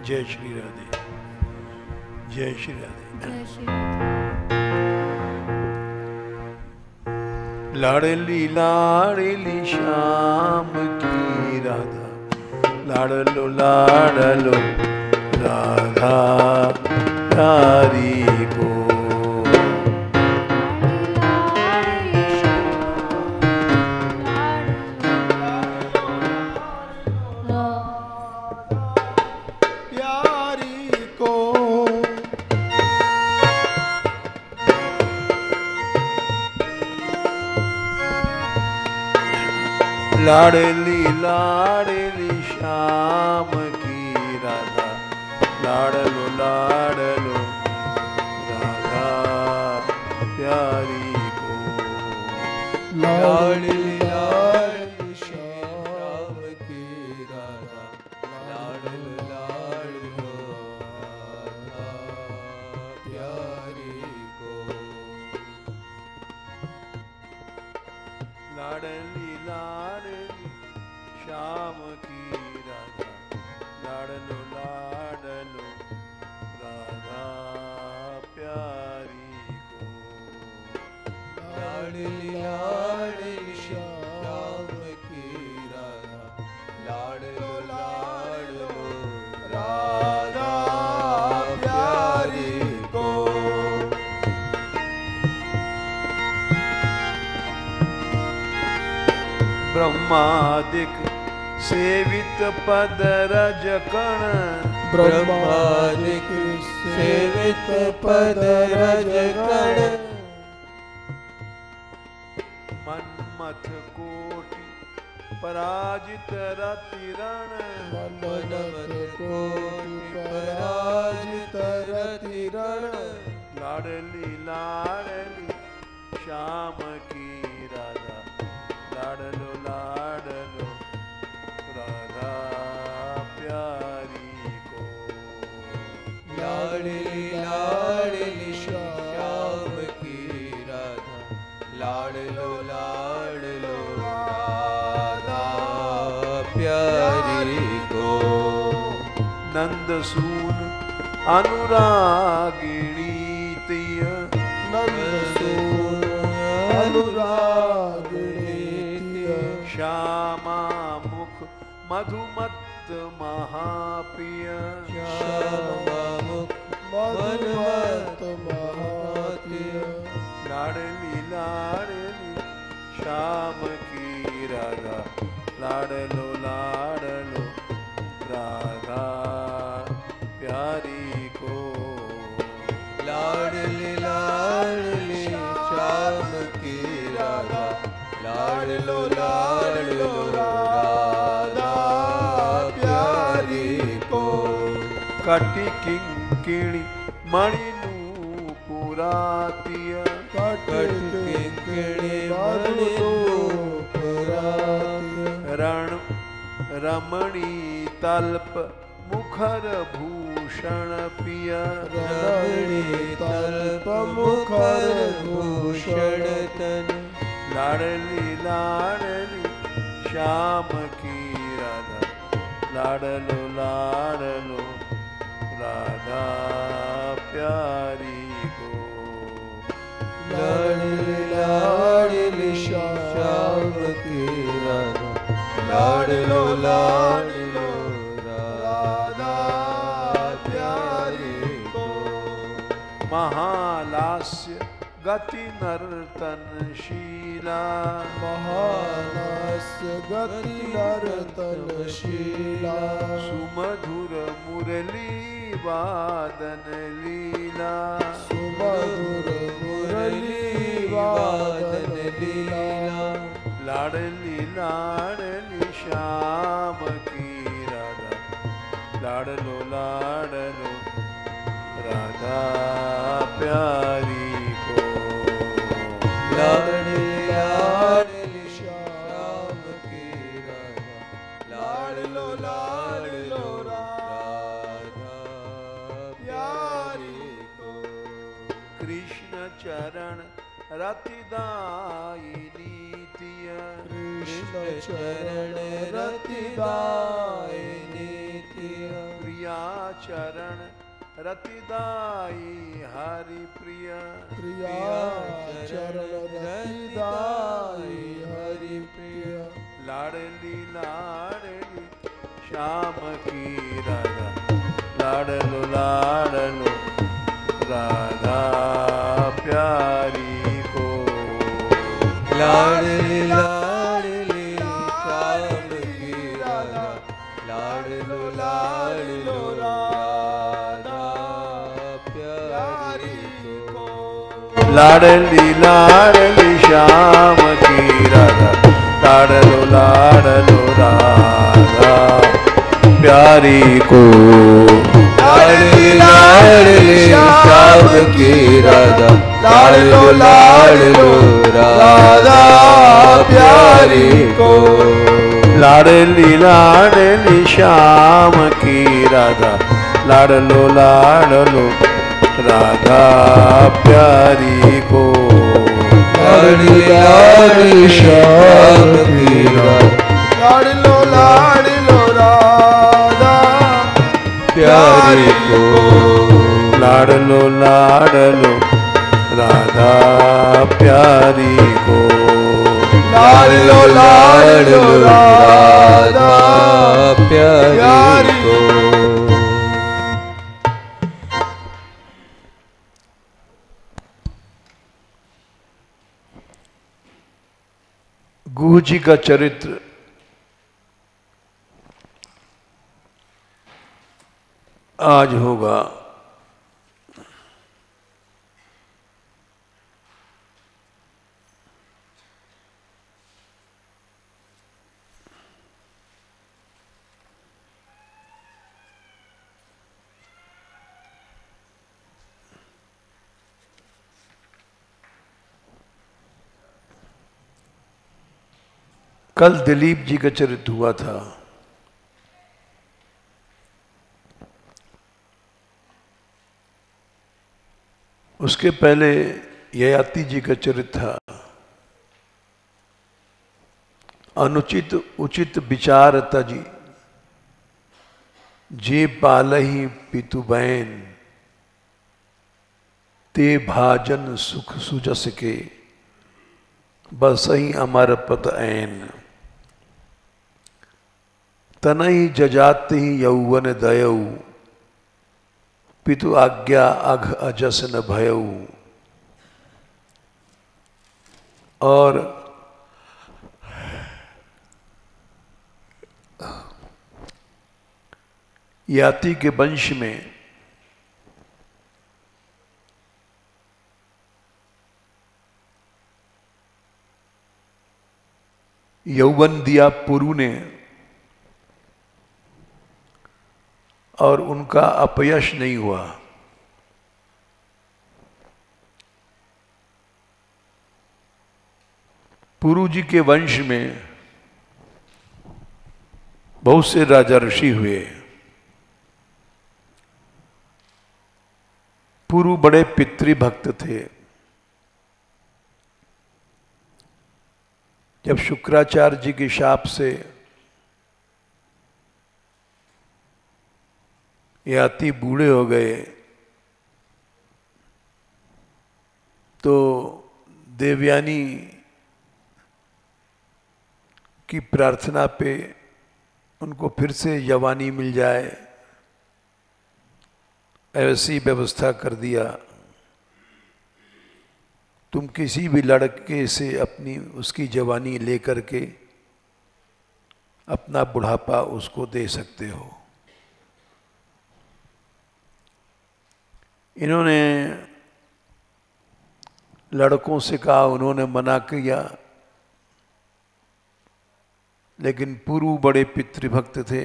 जय श्री राधे, जय श्री राधे, जय श्री राधे। लाडली लाडली श्याम की राधा, लाडलो लाडलो राधा प्यारी को। लाडली लाडली श्याम की राधा, लाडलो लाडलो राधा प्यारी को। लाडली लाडली श्याम की राधा, लाडलो लाडलो राधा प्यारी को। लाडली लाडली श्याम की राधा, लाडलो लाडलो राधा प्यारी को। लाडली लाडली श्याम की राधा, लाडलो लाडलो राधा प्यारी को। ब्रह्मादिक सेवित पद रज कण, ब्रह्मादिक सेवित पद रज कण। मन्मथ कोटि पराजित रतिरण, मनमथ कोटि पराजित रतिरण। लाडली लाडली श्याम की राधा, लाडलो लाडलो राधा प्यारी को। लाडली लाडली श्याम की राधा, लाडलो लाडलो राधा प्यारी को। नंद सून अनुरागिणी तिय, नंद सून अनुरागिणी तिय। श्यामा मुख मधुमत महाप्रिय, श्यामा मुख मधुमत महाप्रिय। लाडली लाडली श्याम की राधा, लाडलो लाडलो राधा प्यारी को। लाडली लाडली श्याम की राधा, लाडलो लाडलो राधा प्यारी को। कटि किंकिणी मणि नूपुरातिय, कटि किंकिणी मणि नूपुरातिय। रण रमणी तल्प मुखर भूषण पिय, रमणी तल्प मुखर भूषण तन। लाडली लाडली श्याम की राधा, लाडलो लाडलो राधा प्यारी को। लाडली लाडली श्याम की राधा, लाडलो लाडलो राधा प्यारी को। महालास्य गति नर्तनशीला, महालास्य गति नर्तनशीला। सुमधुर मुरली वादन लीला, सुमधुर मुरली वादन लीला। लाडली लाडली श्याम की राधा, लाडलो लाडलो राधा प्यारी को। लाडली लाडली श्याम की राधा, लाडलो लाडलो राधा प्यारी को। कृष्ण चरण रतिदायिनी तिय, कृष्ण चरण रतिदायिनी तिय। प्रिया चरण रतिदाई हरि प्रिय प्रिया चरण रतिदाई हरि प्रिय लाडली लाडली श्याम की राधा लाडलो लाडलो राधा प्यारी को लाडली लाडली श्याम की राधा लाडलो लाडलो राधा प्यारी को लाडली लाडली श्याम की राधा लाडलो लाडलो राधा प्यारी को लाडली लाडली श्याम की राधा लाडलो लाडलो राधा प्यारी को लाडली लाडली श्याम की राधा लाडलो लाडलो राधा प्यारी को लाडली लाडली श्याम की राधा लाडलो लाडलो राधा प्यारी को लाडलो लाडलो राधा प्यारी को लाडलो लाडलो राधा प्यारी को गुरु जी का चरित्र आज होगा। कल दिलीप जी का चरित्र हुआ था। उसके पहले ययाति जी का चरित्र था। अनुचित उचित विचार तजी जे पालही पितु बैन ते भाजन सुख सुजस के बसही अमर पत ऐन तनहि जजाति यौवन दयऊ पितु आज्ञा अघ अजस न भयऊ। और याति के वंश में यौवन दिया पुरु ने और उनका अपयश नहीं हुआ। पुरु जी के वंश में बहुत से राजा ऋषि हुए। पुरु बड़े पितृभक्त थे। जब शुक्राचार्य जी के शाप से याति बूढ़े हो गए तो देवयानी की प्रार्थना पे उनको फिर से जवानी मिल जाए ऐसी व्यवस्था कर दिया। तुम किसी भी लड़के से अपनी उसकी जवानी लेकर के अपना बुढ़ापा उसको दे सकते हो। इन्होंने लड़कों से कहा, उन्होंने मना किया, लेकिन पुरु बड़े पितृभक्त थे।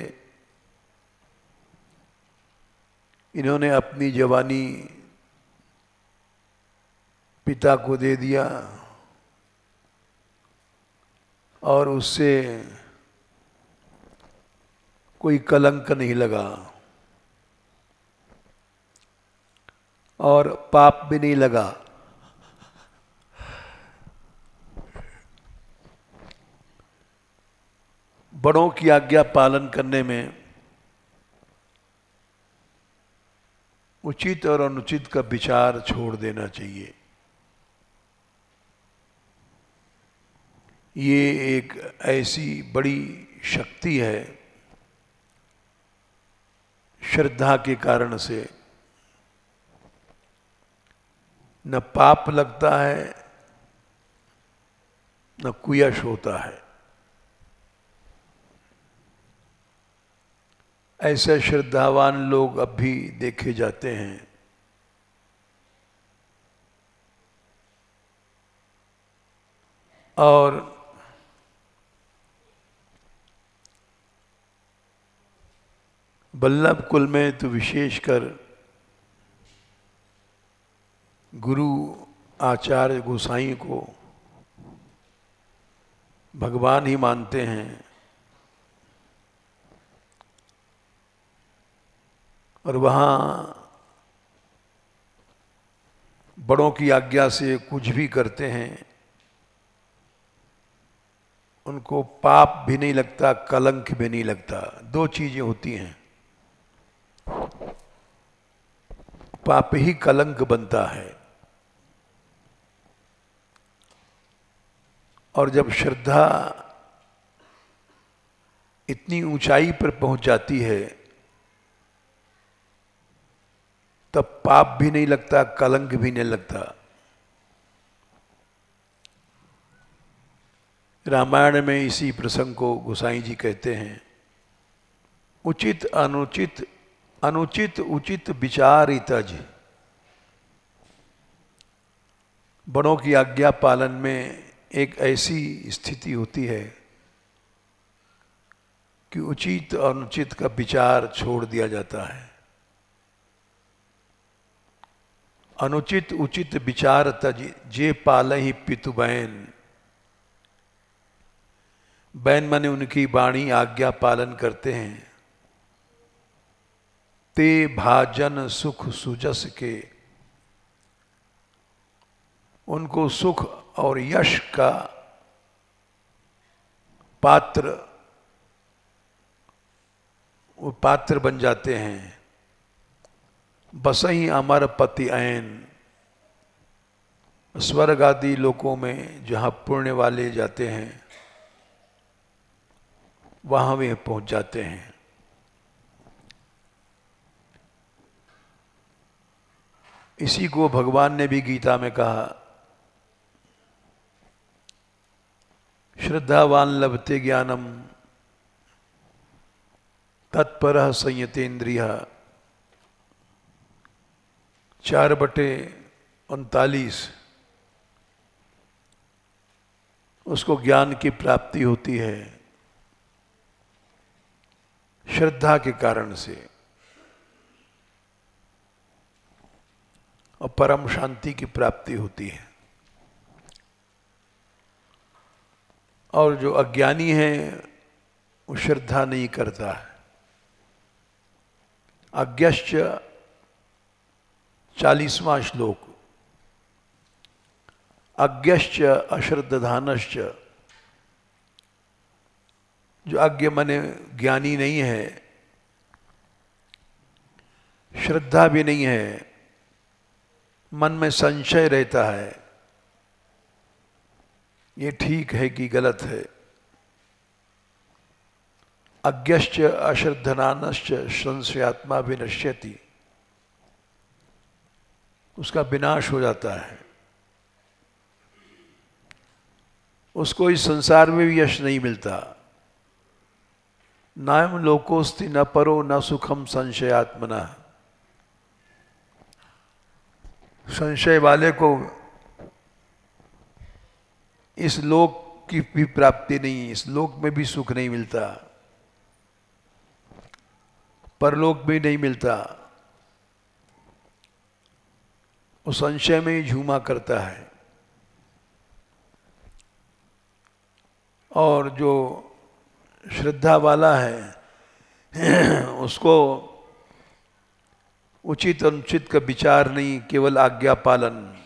इन्होंने अपनी जवानी पिता को दे दिया और उससे कोई कलंक नहीं लगा और पाप भी नहीं लगा। बड़ों की आज्ञा पालन करने में उचित और अनुचित का विचार छोड़ देना चाहिए। ये एक ऐसी बड़ी शक्ति है, श्रद्धा के कारण से न पाप लगता है न कुयश होता है। ऐसे श्रद्धावान लोग अब भी देखे जाते हैं। और वल्लभ कुल में तो विशेषकर गुरु आचार्य गोसाई को भगवान ही मानते हैं। और वहाँ बड़ों की आज्ञा से कुछ भी करते हैं, उनको पाप भी नहीं लगता, कलंक भी नहीं लगता। दो चीजें होती हैं, पाप ही कलंक बनता है। और जब श्रद्धा इतनी ऊंचाई पर पहुंच जाती है तब पाप भी नहीं लगता, कलंक भी नहीं लगता। रामायण में इसी प्रसंग को गोसाई जी कहते हैं, उचित अनुचित अनुचित उचित विचार तज। बड़ों की आज्ञा पालन में एक ऐसी स्थिति होती है कि उचित और अनुचित का विचार छोड़ दिया जाता है। अनुचित उचित विचार तज जे पालहि पितु बैन। बैन माने उनकी वाणी आज्ञा पालन करते हैं। ते भाजन सुख सुजस के, उनको सुख और यश का पात्र, वो पात्र बन जाते हैं। बसई अमर पति ऐन। स्वर्ग आदि लोकों में जहाँ पुण्य वाले जाते हैं वहाँ वे पहुँच जाते हैं। इसी को भगवान ने भी गीता में कहा, श्रद्धावान लभते ज्ञानम तत्परः संयतेन्द्रियः। 4/39 उसको ज्ञान की प्राप्ति होती है श्रद्धा के कारण से, और परम शांति की प्राप्ति होती है। और जो अज्ञानी है वो श्रद्धा नहीं करता है। अज्ञश्च 40वां श्लोक, अज्ञश्च अश्रद्धानश्च। जो अज्ञ माने ज्ञानी नहीं है, श्रद्धा भी नहीं है, मन में संशय रहता है, ये ठीक है कि गलत है। अज्ञश्च अश्रद्धनानश्च संशयात्मा विनश्यति। उसका विनाश हो जाता है। उसको इस संसार में भी यश नहीं मिलता। नायम लोकोस्ति न परो न सुखम संशयात्मना। संशय वाले को इस लोक की भी प्राप्ति नहीं, इस लोक में भी सुख नहीं मिलता, परलोक भी नहीं मिलता। वो संशय में ही झूमा करता है। और जो श्रद्धा वाला है उसको उचित अनुचित का विचार नहीं, केवल आज्ञा पालन।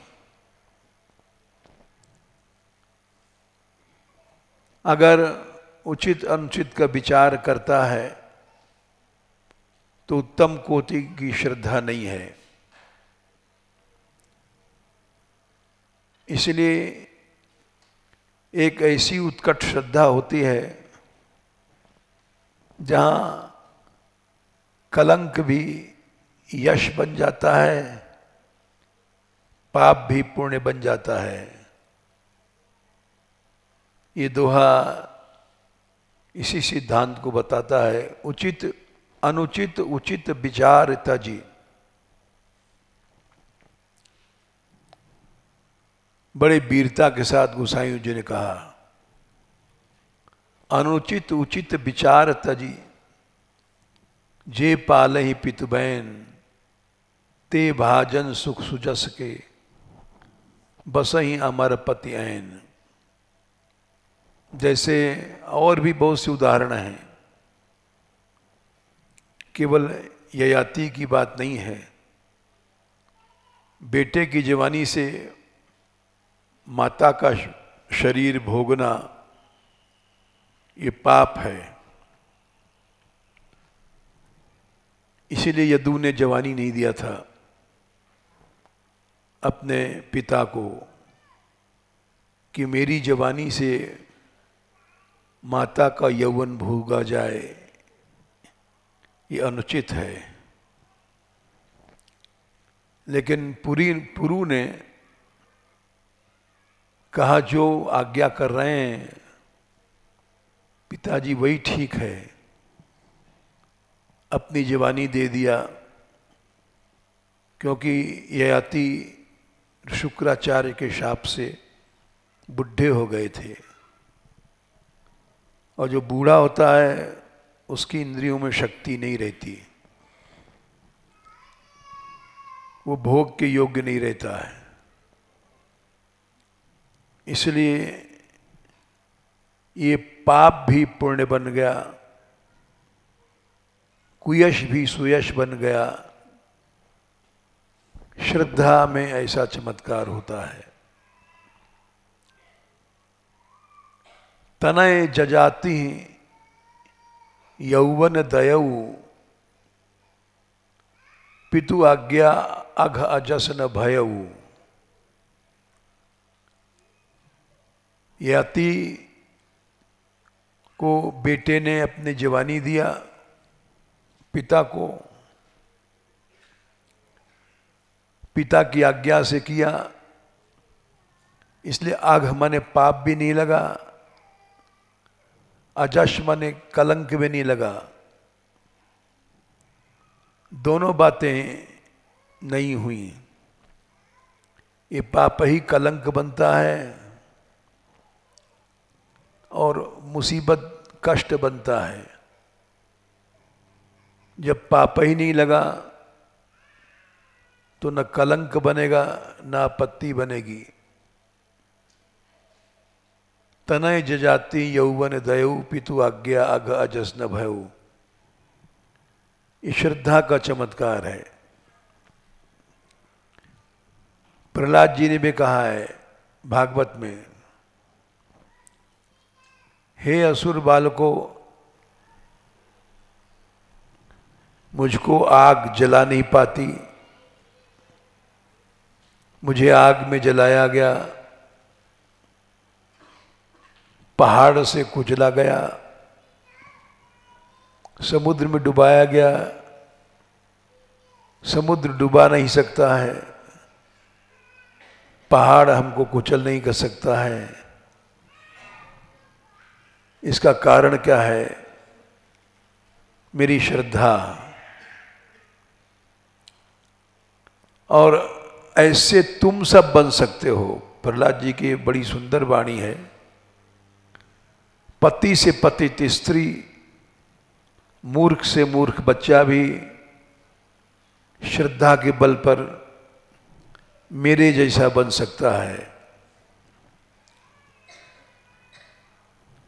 अगर उचित अनुचित का विचार करता है तो उत्तम कोटि की श्रद्धा नहीं है। इसलिए एक ऐसी उत्कट श्रद्धा होती है जहाँ कलंक भी यश बन जाता है, पाप भी पुण्य बन जाता है। ये दोहा इसी सिद्धांत को बताता है। उचित अनुचित उचित विचार तजी। बड़े वीरता के साथ गोसाई जी ने कहा, अनुचित उचित विचार तजी, जे पालहि पितुबैन, ते भाजन सुख सुजस के, बसहि अमर पति ऐन। जैसे और भी बहुत से उदाहरण हैं, केवल ययाति की बात नहीं है। बेटे की जवानी से माता का शरीर भोगना ये पाप है। इसीलिए यदु ने जवानी नहीं दिया था अपने पिता को कि मेरी जवानी से माता का यौवन भोगा जाए, ये अनुचित है। लेकिन पुरु ने कहा जो आज्ञा कर रहे हैं पिताजी वही ठीक है, अपनी जवानी दे दिया। क्योंकि ययाति शुक्राचार्य के शाप से बुढ़े हो गए थे, और जो बूढ़ा होता है उसकी इंद्रियों में शक्ति नहीं रहती, वो भोग के योग्य नहीं रहता है। इसलिए ये पाप भी पुण्य बन गया, कुयश भी सुयश बन गया। श्रद्धा में ऐसा चमत्कार होता है। तनय जजाति यौवन दयऊ, पितु आज्ञा अघ अजस न भयऊ। यति को बेटे ने अपने जवानी दिया पिता को, पिता की आज्ञा से किया, इसलिए आग माने पाप भी नहीं लगा, अजश माने कलंक भी नहीं लगा। दोनों बातें नहीं हुई। ये पाप ही कलंक बनता है और मुसीबत कष्ट बनता है। जब पाप ही नहीं लगा तो न कलंक बनेगा न आपत्ति बनेगी। तनय जजाति यौवन दयऊ, पितु आज्ञा अघ अजस न भयऊ। ये श्रद्धा का चमत्कार है। प्रहलाद जी ने भी कहा है भागवत में, हे असुर बालकों, मुझको आग जला नहीं पाती, मुझे आग में जलाया गया, पहाड़ से कुचला गया, समुद्र में डुबाया गया। समुद्र डुबा नहीं सकता है, पहाड़ हमको कुचल नहीं कर सकता है। इसका कारण क्या है? मेरी श्रद्धा। और ऐसे तुम सब बन सकते हो। प्रहलाद जी की बड़ी सुंदर वाणी है। पति से पतित स्त्री, मूर्ख से मूर्ख बच्चा भी श्रद्धा के बल पर मेरे जैसा बन सकता है।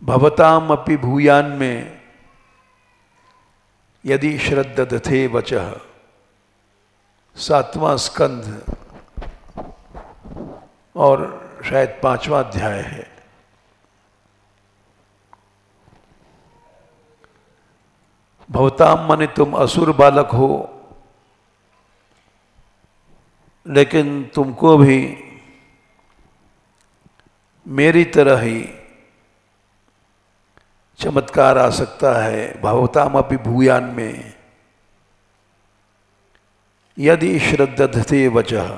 भवताम अपि भूयान में यदि श्रद्धते वचः, 7वां स्कंध और शायद 5वां अध्याय है। भवताम माने तुम असुर बालक हो, लेकिन तुमको भी मेरी तरह ही चमत्कार आ सकता है भवतामपि भूयान में यदि श्रद्धते वचः।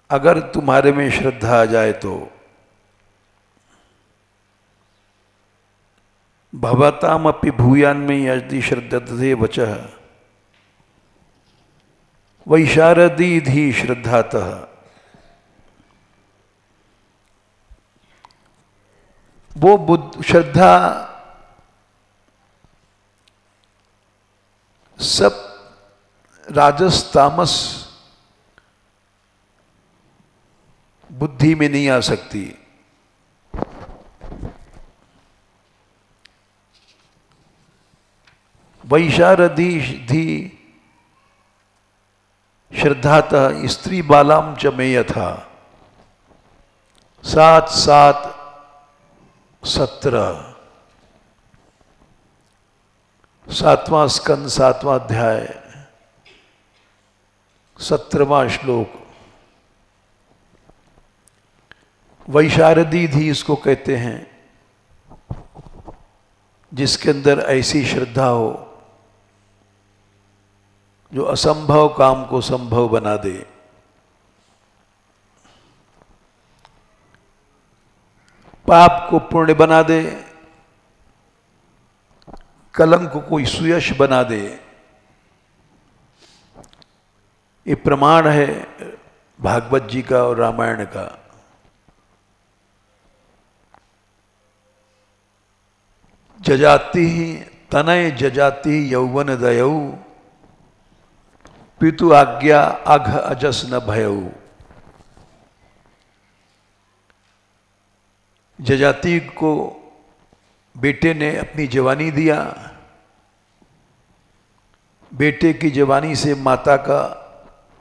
अगर तुम्हारे में श्रद्धा आ जाए तो भवतामपि भूयान में यदि श्रद्धते वचः वैशारदी धी श्रद्धातः। वो बुद्ध श्रद्धा सब राजस तामस बुद्धि में नहीं आ सकती। वैशारदी धी श्रद्धातः स्त्री बालाम च मे यथा 7 7 17 7वां स्कंद 7वां अध्याय 17वां श्लोक। वैशारदी धी इसको कहते हैं जिसके अंदर ऐसी श्रद्धा हो जो असंभव काम को संभव बना दे। पाप को पुण्य बना दे, कलंक को सुयश बना दे। ये प्रमाण है भागवत जी का और रामायण का। जजाति तनय जजाति यौवन दयऊ पितु आज्ञा अघ अजस न भयऊ। जजाति को बेटे ने अपनी जवानी दिया। बेटे की जवानी से माता का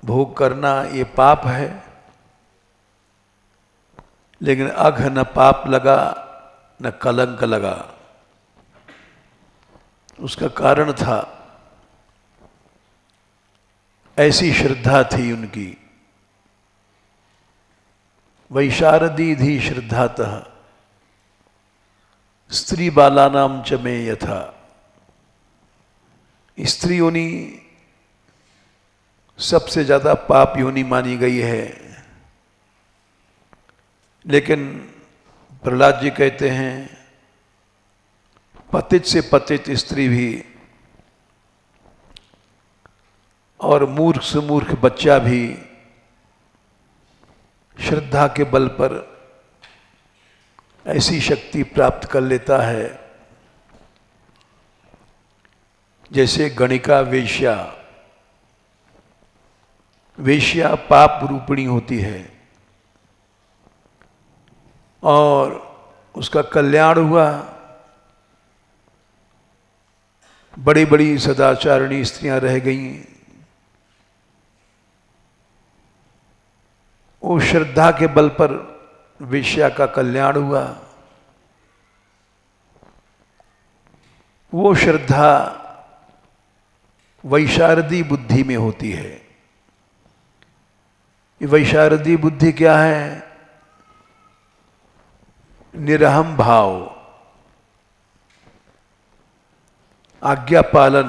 भोग करना ये पाप है, लेकिन अघ न पाप लगा न कलंक लगा। उसका कारण था ऐसी श्रद्धा थी उनकी। वैशारदी धी श्रद्धातः स्त्री बालानाम च मे यथा। स्त्री योनि सबसे ज्यादा पाप योनि मानी गई है, लेकिन प्रहलाद जी कहते हैं पतित से पतित स्त्री भी और मूर्ख से मूर्ख बच्चा भी श्रद्धा के बल पर ऐसी शक्ति प्राप्त कर लेता है जैसे गणिका वेश्या। वेश्या पाप रूपिणी होती है और उसका कल्याण हुआ। बड़ी बड़ी सदाचारिणी स्त्रियां रह गईं। वो श्रद्धा के बल पर वेश्या का कल्याण हुआ। वो श्रद्धा वैशारदी बुद्धि में होती है। ये वैशारदी बुद्धि क्या है? निरहम भाव, आज्ञा पालन।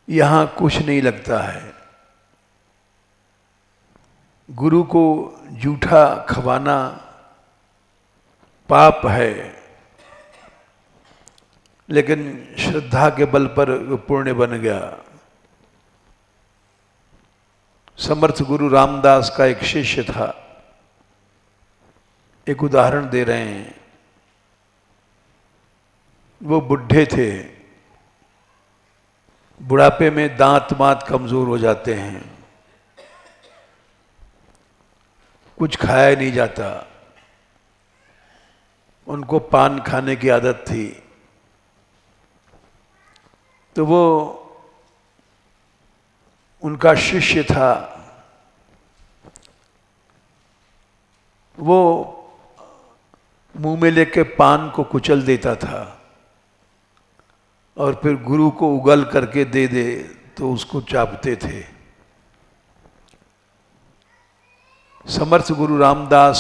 यहां कुछ नहीं लगता है। गुरु को जूठा खवाना पाप है, लेकिन श्रद्धा के बल पर पुण्य बन गया। समर्थ गुरु रामदास का एक शिष्य था। एक उदाहरण दे रहे हैं। वो बुढ़े थे। बुढ़ापे में दांत मात कमजोर हो जाते हैं, कुछ खाया नहीं जाता। उनको पान खाने की आदत थी। तो वो उनका शिष्य था। वो मुंह में लेके पान को कुचल देता था और फिर गुरु को उगल करके दे दे तो उसको चापते थे। समर्थ गुरु रामदास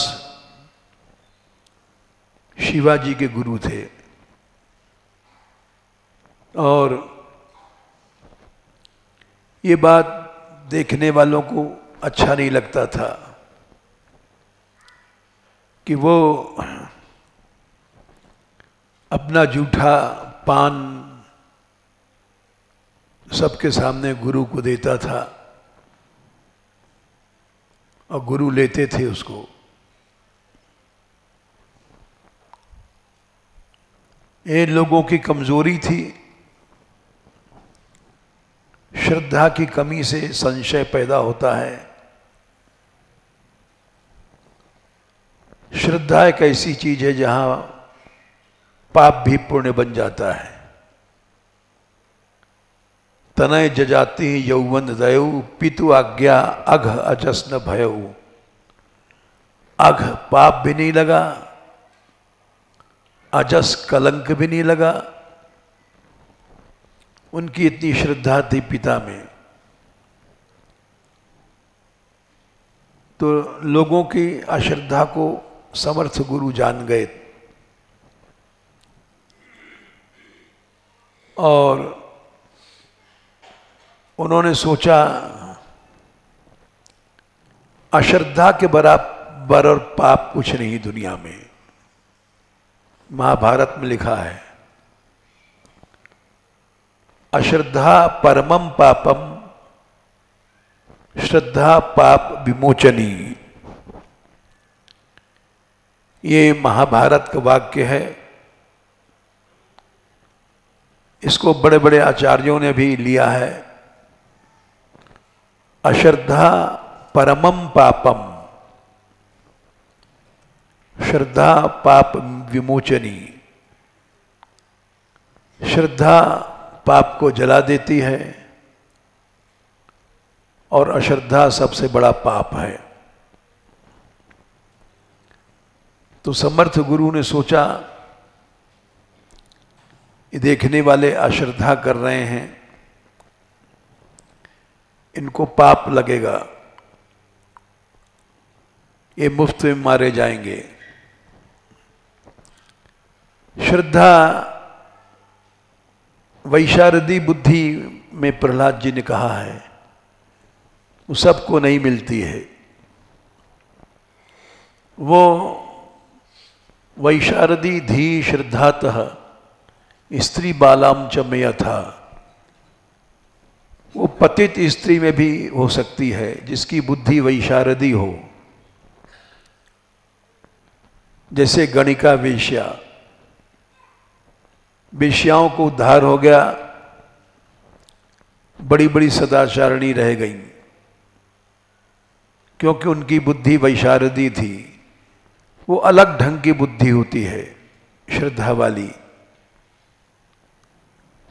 शिवाजी के गुरु थे और ये बात देखने वालों को अच्छा नहीं लगता था कि वो अपना जूठा पान सबके सामने गुरु को देता था और गुरु लेते थे उसको। ये लोगों की कमजोरी थी, श्रद्धा की कमी से संशय पैदा होता है। श्रद्धा एक ऐसी चीज है जहां पाप भी पुण्य बन जाता है। तनय जजाति यौवन दयऊ पितु आज्ञा अघ अजस न भयऊ। अघ पाप भी नहीं लगा, अजस कलंक भी नहीं लगा। उनकी इतनी श्रद्धा थी पिता में। तो लोगों की अश्रद्धा को समर्थ गुरु जान गए और उन्होंने सोचा अश्रद्धा के बराबर और पाप कुछ नहीं दुनिया में। महाभारत में लिखा है अश्रद्धा परमम पापम श्रद्धा पाप विमोचनी। ये महाभारत का वाक्य है। इसको बड़े बड़े आचार्यों ने भी लिया है। अश्रद्धा परमम पापम श्रद्धा पाप विमोचनी। श्रद्धा पाप को जला देती है और अश्रद्धा सबसे बड़ा पाप है। तो समर्थ गुरु ने सोचा ये देखने वाले अश्रद्धा कर रहे हैं, इनको पाप लगेगा, ये मुफ्त में मारे जाएंगे। श्रद्धा वैशारदी बुद्धि में प्रहलाद जी ने कहा है वो सबको नहीं मिलती है। वो वैशारदी धी श्रद्धातः स्त्री बालाम च में यथा। वो पतित स्त्री में भी हो सकती है जिसकी बुद्धि वैशारदी हो, जैसे गणिका वेश्या। वेश्याओं को उद्धार हो गया, बड़ी बड़ी सदाचारणी रह गई क्योंकि उनकी बुद्धि वैशारदी थी। वो अलग ढंग की बुद्धि होती है श्रद्धा वाली,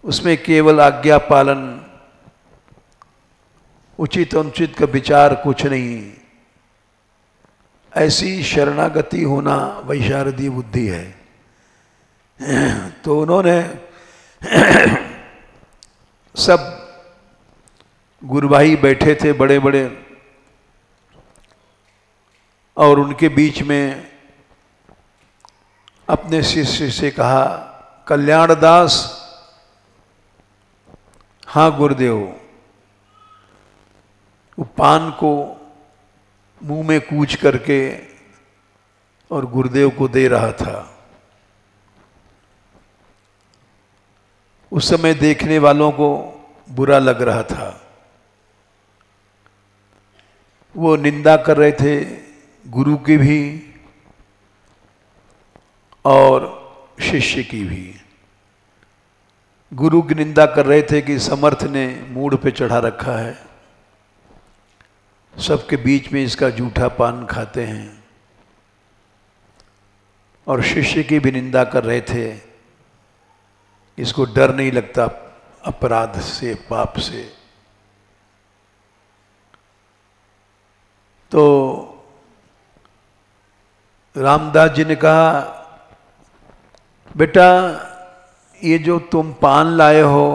उसमें केवल आज्ञा पालन, उचित अनुचित का विचार कुछ नहीं। ऐसी शरणागति होना वैशारदी बुद्धि है। तो उन्होंने सब गुरुभाई बैठे थे बड़े बड़े और उनके बीच में अपने शिष्य से कहा, कल्याणदास, हाँ गुरुदेव। वो पान को मुंह में कूच करके और गुरुदेव को दे रहा था। उस समय देखने वालों को बुरा लग रहा था। वो निंदा कर रहे थे गुरु की भी और शिष्य की भी। गुरु की निंदा कर रहे थे कि समर्थ ने मूड पे चढ़ा रखा है, सबके बीच में इसका जूठा पान खाते हैं। और शिष्य की भी निंदा कर रहे थे, इसको डर नहीं लगता अपराध से, पाप से। तो रामदास जी ने कहा, बेटा ये जो तुम पान लाए हो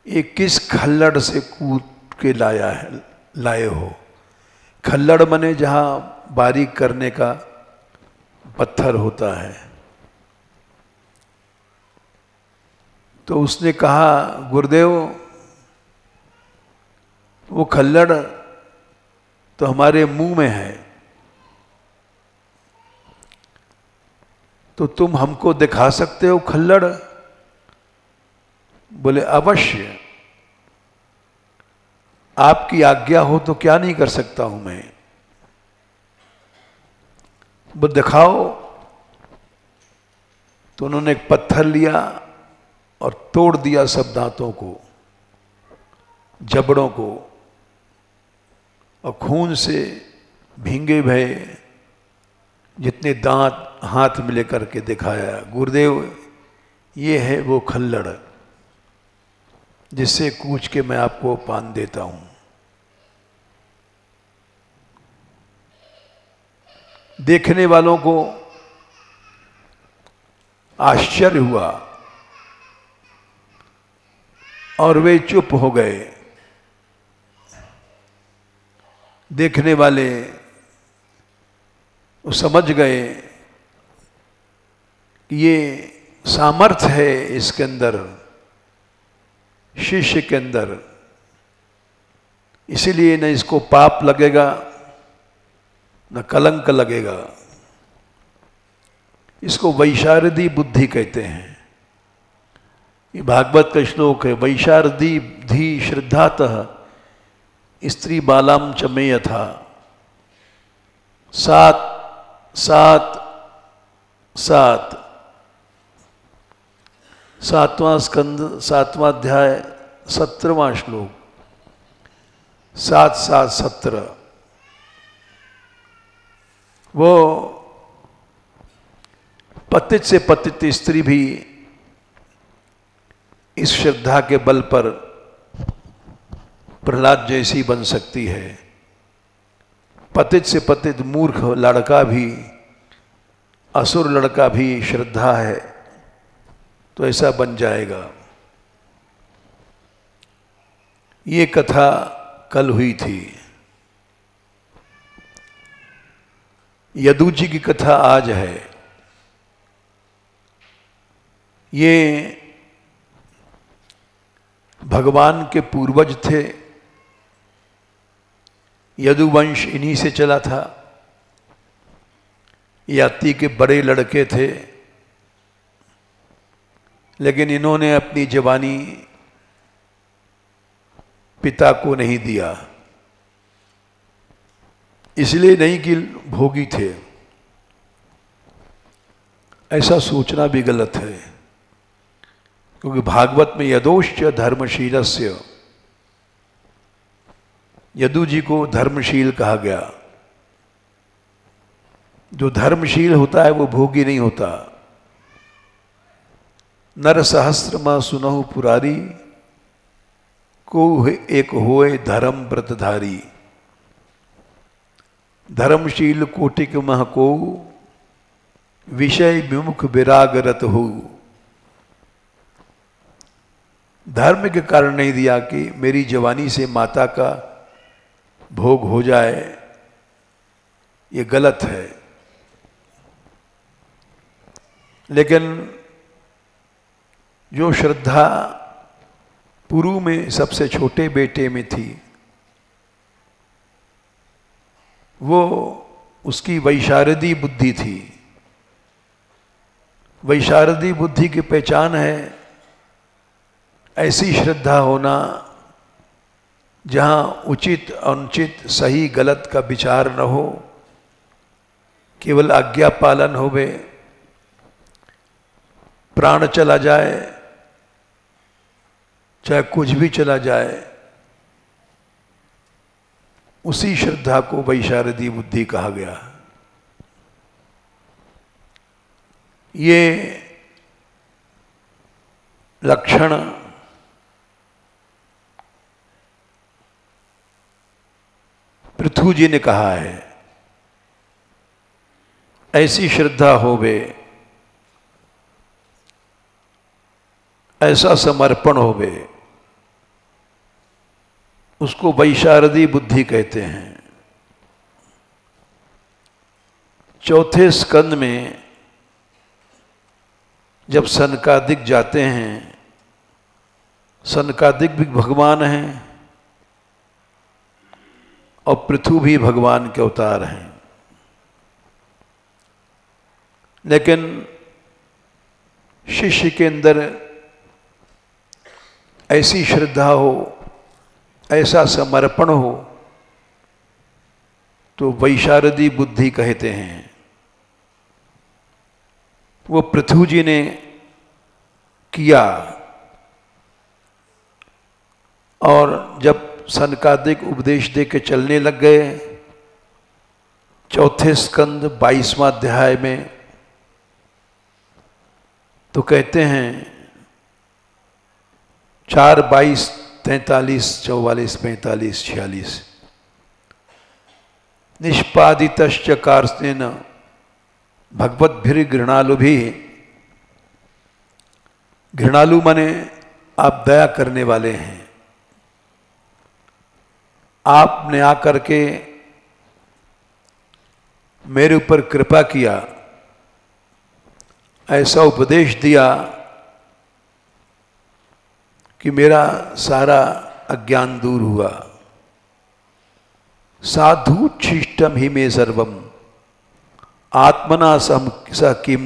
ये किस खल्लड़ से कूद के लाए हो। खल्लड़ मने जहाँ बारीक करने का पत्थर होता है। तो उसने कहा, गुरुदेव वो खल्लड़ तो हमारे मुंह में है, तो तुम हमको दिखा सकते हो खल्लड़? बोले अवश्य, आपकी आज्ञा हो तो क्या नहीं कर सकता हूं मैं। वो दिखाओ। तो उन्होंने एक पत्थर लिया और तोड़ दिया सब दांतों को, जबड़ों को, और खून से भींगे भये जितने दांत हाथ में लेकर के दिखाया, गुरुदेव ये है वो खल्लड़ जिससे कूच के मैं आपको पान देता हूं। देखने वालों को आश्चर्य हुआ और वे चुप हो गए। देखने वाले वो समझ गए कि ये सामर्थ्य है इसके अंदर, शिष्य के अंदर, इसीलिए न इसको पाप लगेगा न कलंक लगेगा। इसको वैशारदी बुद्धि कहते हैं। ये भागवत का श्लोक है, वैशारदी धी श्रद्धातः स्त्री बालाम च मे यथा। सात सात सात, सातवां स्कंद 7वां अध्याय 17वां श्लोक, 7 7 17। वो पतित से पतित स्त्री भी इस श्रद्धा के बल पर प्रहलाद जैसी बन सकती है। पतित से पतित मूर्ख लड़का भी, असुर लड़का भी श्रद्धा है तो ऐसा बन जाएगा। ये कथा कल हुई थी। यदु जी की कथा आज है। ये भगवान के पूर्वज थे। यदुवंश इन्हीं से चला था। याति के बड़े लड़के थे, लेकिन इन्होंने अपनी जवानी पिता को नहीं दिया, इसलिए नहीं कि भोगी थे। ऐसा सोचना भी गलत है, क्योंकि भागवत में यदोश्च धर्मशीलस्य, यदु जी को धर्मशील कहा गया। जो धर्मशील होता है वो भोगी नहीं होता। नर सहस्रमा सुनहु पुरारी, को एक होए धर्म व्रतधारी। धर्मशील कोटिक मह को, विषय विमुख विरागरत हो। धर्म के कारण नहीं दिया कि मेरी जवानी से माता का भोग हो जाए, ये गलत है। लेकिन जो श्रद्धा पुरु में सबसे छोटे बेटे में थी, वो उसकी वैशारदी बुद्धि थी। वैशारदी बुद्धि की पहचान है ऐसी श्रद्धा होना जहाँ उचित अनुचित सही गलत का विचार न हो, केवल आज्ञा पालन होवे। प्राण चला जाए चाहे कुछ भी चला जाए, उसी श्रद्धा को वैशारदी बुद्धि कहा गया। ये लक्षण पृथु जी ने कहा है। ऐसी श्रद्धा होवे, ऐसा समर्पण होवे, उसको वैशारदी बुद्धि कहते हैं। चौथे स्कंद में जब सनकादिक जाते हैं, सनकादिक भी भगवान हैं और पृथु भी भगवान के अवतार हैं, लेकिन शिष्य के अंदर ऐसी श्रद्धा हो, ऐसा समर्पण हो, तो वैशारदी बुद्धि कहते हैं। वो पृथु जी ने किया और जब सनकादिक उपदेश दे के चलने लग गए, चौथे स्कंद 22वां अध्याय में तो कहते हैं 4, 22, 43, 44, 45, 46 निष्पादितश्च कार्स्तेन भगवद्भिर्घृणालु भी। घृणालु माने आप दया करने वाले हैं, आपने आकर के मेरे ऊपर कृपा किया, ऐसा उपदेश दिया कि मेरा सारा अज्ञान दूर हुआ। साधुच्छिष्टम ही मे सर्वम आत्मना स किम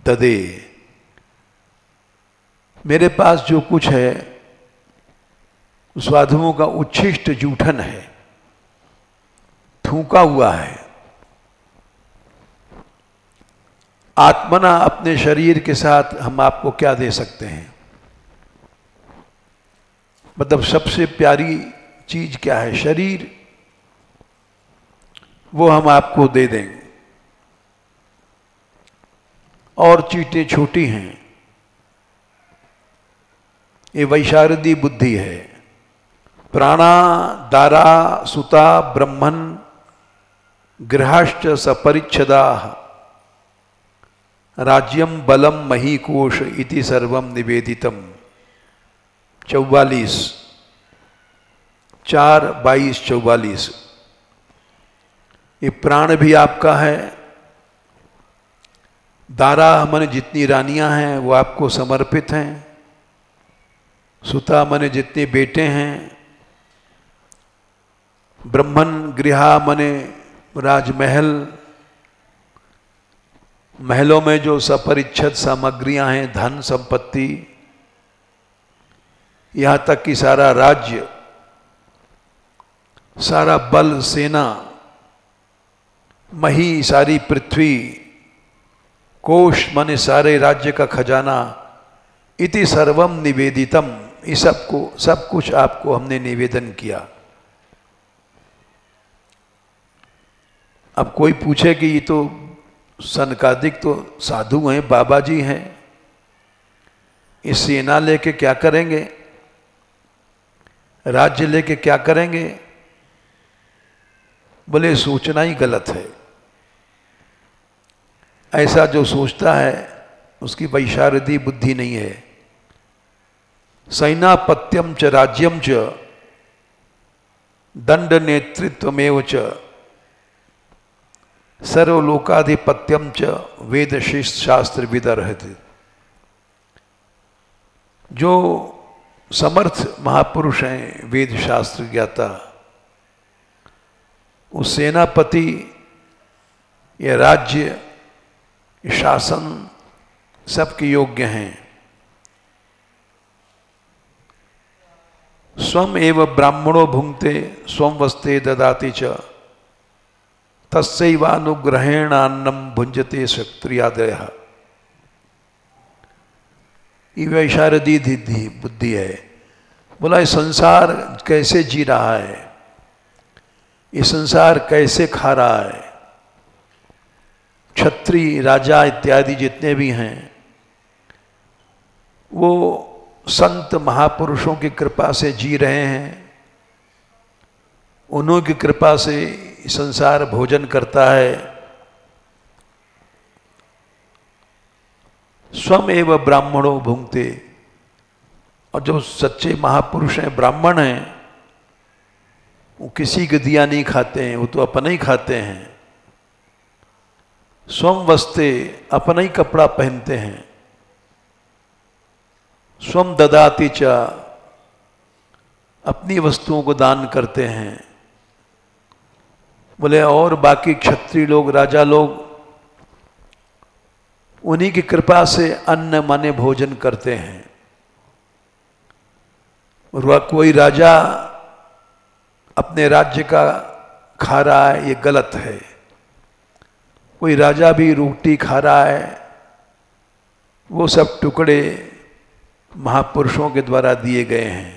ददे। मेरे पास जो कुछ है साधुओं का उच्छिष्ट जूठन है, थूका हुआ है। आत्मना अपने शरीर के साथ हम आपको क्या दे सकते हैं? मतलब सबसे प्यारी चीज क्या है? शरीर, वो हम आपको दे देंगे। और चीजें छोटी हैं, ये वैशारदी बुद्धि है। प्राणा दारा सुता ब्रह्मन गृहाश्च सपरिच्छदा राज्यम बलम महीकोश इति सर्वम निवेदितम। 44, 4, 22, 44। ये प्राण भी आपका है, दारा माने जितनी रानियां हैं वो आपको समर्पित हैं, सुता माने जितने बेटे हैं, ब्रह्मन गृहा माने राजमहल, महलों में जो सपरिच्छद सामग्रियां हैं, धन संपत्ति, यहां तक कि सारा राज्य, सारा बल, सेना, मही सारी पृथ्वी, कोश माने सारे राज्य का खजाना, इति सर्वम निवेदितम, इस सब कुछ आपको हमने निवेदन किया। अब कोई पूछे कि ये तो सनकादिक तो साधु हैं, बाबा जी हैं, इस सेना लेके क्या करेंगे, राज्य लेके क्या करेंगे? बोले सोचना ही गलत है। ऐसा जो सोचता है उसकी वैशारदी बुद्धि नहीं है। सैनापत्यम च राज्यम च दंड नेतृत्वमेव च सर्वलोकाधिपत्यम च वेद शिष्ट शास्त्र विदर्हति। जो समर्थ महापुरुष हैं, वेद शास्त्र ज्ञाता, उस सेनापति या राज्य शासन सबके योग्य हैं। स्वम एव ब्राह्मणो भुंक्ते स्वम वस्ते ददाति च तस्यैवानुग्रहेणान्नम भुंजते क्षत्रियादयः। ये वैशारदी बुद्धि है। बोला ये संसार कैसे जी रहा है, ये संसार कैसे खा रहा है। क्षत्रिय राजा इत्यादि जितने भी हैं वो संत महापुरुषों की कृपा से जी रहे हैं, उन्हों की कृपा से संसार भोजन करता है। स्वम एव ब्राह्मणों भुंक्ते, और जो सच्चे महापुरुष हैं, ब्राह्मण हैं, वो किसी की दिया नहीं खाते हैं, वो तो अपना ही खाते हैं। स्वम वस्ते, अपना ही कपड़ा पहनते हैं। स्वम ददाति च, अपनी वस्तुओं को दान करते हैं। बोले और बाकी क्षत्रिय लोग, राजा लोग, उन्हीं की कृपा से अन्न माने भोजन करते हैं। और कोई राजा अपने राज्य का खा रहा है, ये गलत है। कोई राजा भी रोटी खा रहा है, वो सब टुकड़े महापुरुषों के द्वारा दिए गए हैं।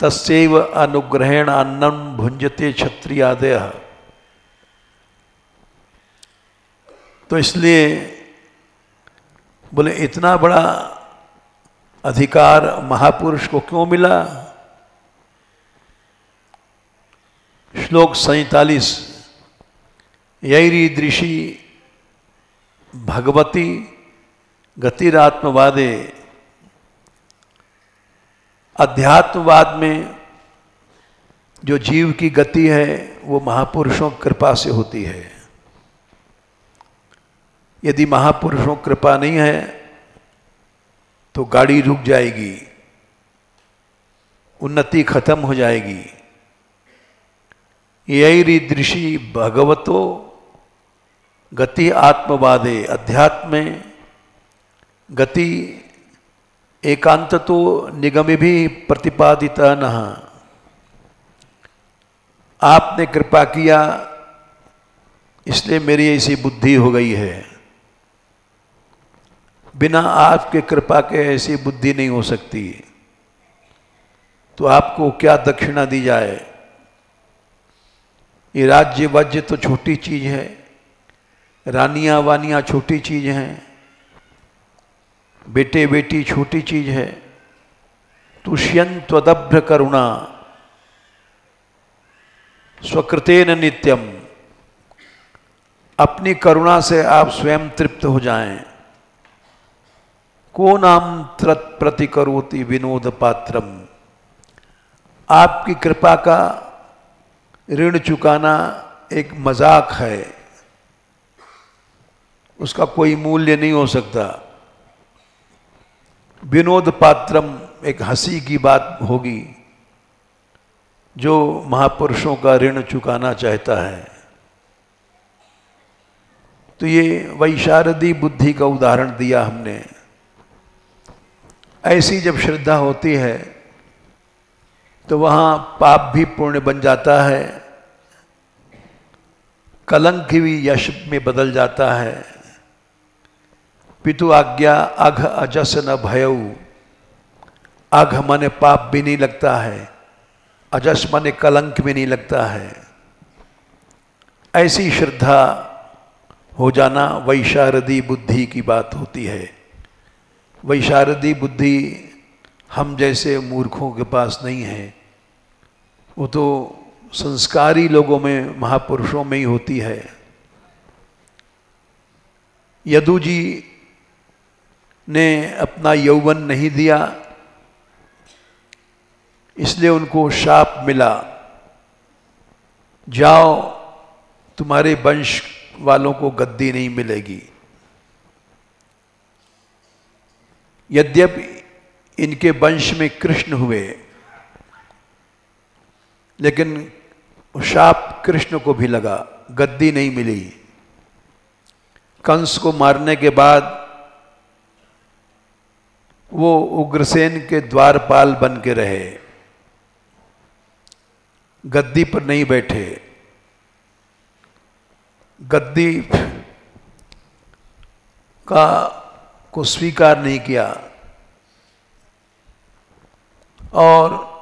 तस्यैव अनुग्रहेण अन्नम भुंजते क्षत्रियादयः। तो इसलिए बोले इतना बड़ा अधिकार महापुरुष को क्यों मिला? श्लोक 47, यैरीदृशी भगवती गतिरात्मवादे। अध्यात्मवाद में जो जीव की गति है वो महापुरुषों की कृपा से होती है। यदि महापुरुषों की कृपा नहीं है तो गाड़ी रुक जाएगी, उन्नति खत्म हो जाएगी। यैरीदृशी भगवतो गति आत्मवादे। अध्यात्म में गति एकांत तो निगम भी प्रतिपादिता नः। आपने कृपा किया इसलिए मेरी ऐसी बुद्धि हो गई है। बिना आपके कृपा के ऐसी बुद्धि नहीं हो सकती। तो आपको क्या दक्षिणा दी जाए? ये राज्य वाज्य तो छोटी चीज है, रानियां वानियां छोटी चीज हैं, बेटे बेटी छोटी चीज है। तुष्यन् त्वदभ्र करुणा स्वकृतेन नित्यम। अपनी करुणा से आप स्वयं तृप्त हो जाएं। को नाम तत्प्रति करोति विनोद पात्रम। आपकी कृपा का ऋण चुकाना एक मजाक है, उसका कोई मूल्य नहीं हो सकता। विनोद पात्रम एक हंसी की बात होगी जो महापुरुषों का ऋण चुकाना चाहता है। तो ये वैशारदी बुद्धि का उदाहरण दिया हमने। ऐसी जब श्रद्धा होती है तो वहाँ पाप भी पुण्य बन जाता है, कलंक भी यश में बदल जाता है। पितु आज्ञा अघ अजस न भयऊ। अघ माने पाप भी नहीं लगता है, अजस माने कलंक भी नहीं लगता है। ऐसी श्रद्धा हो जाना वैशारदी बुद्धि की बात होती है। वैशारदी बुद्धि हम जैसे मूर्खों के पास नहीं है, वो तो संस्कारी लोगों में, महापुरुषों में ही होती है। यदु जी ने अपना यौवन नहीं दिया इसलिए उनको शाप मिला, जाओ तुम्हारे वंश वालों को गद्दी नहीं मिलेगी। यद्यपि इनके वंश में कृष्ण हुए लेकिन शाप कृष्ण को भी लगा, गद्दी नहीं मिली। कंस को मारने के बाद वो उग्रसेन के द्वारपाल बन के रहे, गद्दी पर नहीं बैठे। गद्दी को स्वीकार नहीं किया और